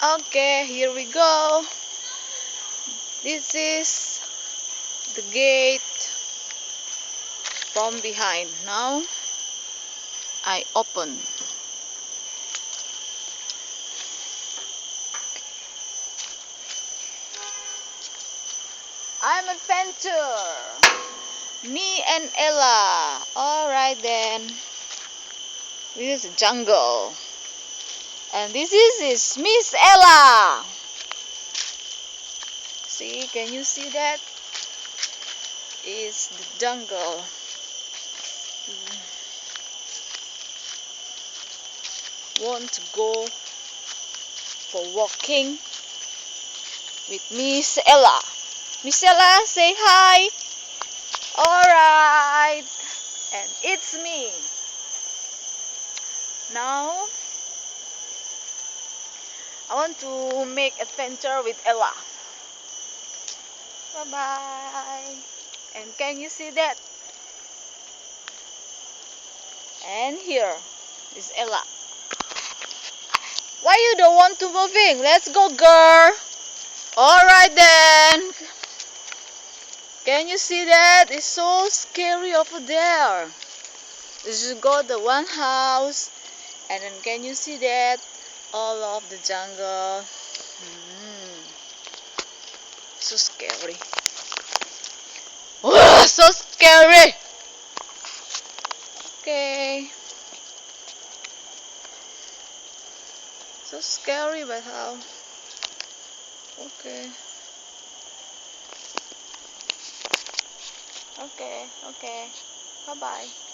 Okay, here we go. This is the gate from behind. Now I open. I'm adventure. Me and Ella. Alright then. This is jungle. And this is Miss Ella. See, can you see that? Is the jungle. Want to go for walking with Miss Ella. Miss Ella, say hi. Alright. And it's me. Now, I want to make adventure with Ella. Bye bye. And can you see that? And here is Ella. Why you don't want to moving? Let's go, girl. Alright then. Can you see that? It's so scary over there. You just go to one house, and then can you see that? All of the jungle. So scary. So scary. Okay. So scary, but how? Okay. Okay. Okay. Bye bye.